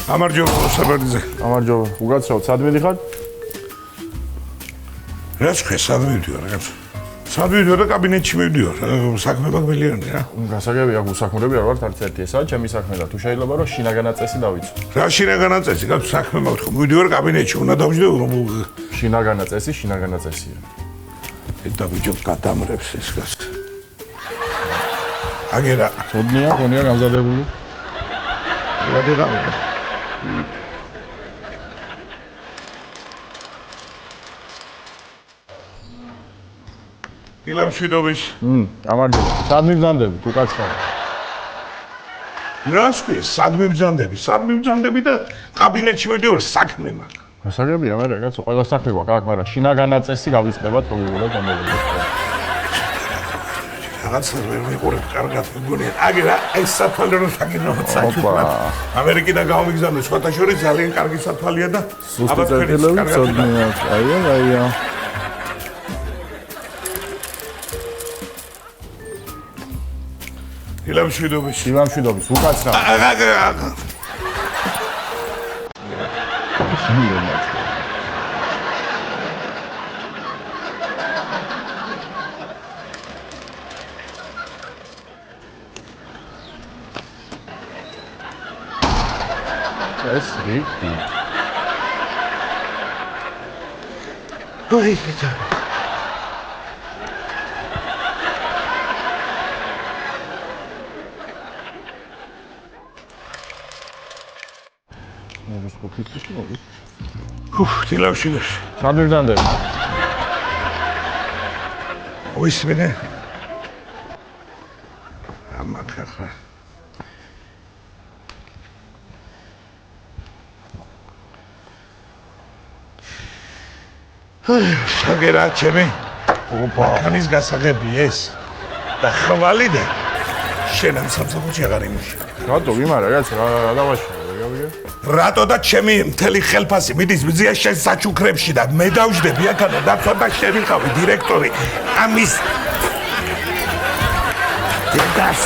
გამარჯობა საბარიძე. გამარჯობა. უგაცრავთ, სად მიდიხარ? რაც ხე სად მივდივარ რაღაც. სად მივდივარ და კაბინეტში მივდივარ. საქმე მაგველიანი რა. გასაგებია, გუსაქმურები არ ვართ არც ერთი. ესაა ჩემი საქმე და თუ შეიძლება რომ შინაგანაწესი დავიცვა. რა შინაგანაწესი? გაც საქმე მაქვს ხო მივდივარ კაბინეტში უნდა დავждევ რომ შინაგანაწესია. და ბიჭო გადამრებს ეს გას. აგერა. ცოდნია, ხონია გამზადებული. გადაგა. ილამშვიდობის. გამარჯობა. სად მიბრძანდები? თუ კაცხარ. რასკი, სად მიბრძანდები და კაბინეტში მივდივარ საქმე მაქვს. გასაგებია, მე რაღაც ყველა საქმე გვაქვს აქ, მაგრამ შინაგანაწესი გავიწყდებათ როგორ გამოვიდეთ. რაღაც ვერ მიყურებ კარგად მეგონია. აგერა, ეს საფალე რომ საკითხად საქმე. ამერიკიდან გამიგზავნე, სხვათა შორის ძალიან კარგი საფალია და აბა ფერდელები ცოდნია. აია. ილამშვიდობის, უკაცრავ. ეს რიგი. ოი, ბიჭო. ილამშვიდობის. სად მიბრძანდები? ვისმენე. ამათახა. აგერა ჩემი. მანქანის გასაღები ეს. და ხვალიდე. შენ ამ სამსახურში აღარ იმუშავე. რატო ვიმარა რაღაც რა დავაშავე. რატო და ჩემი მთელი ხელფასი მიდის მზია შენ საჩუქრებში და მე დავждები აქადა და ცოტა შევიყავი დირექტორი ამის დედას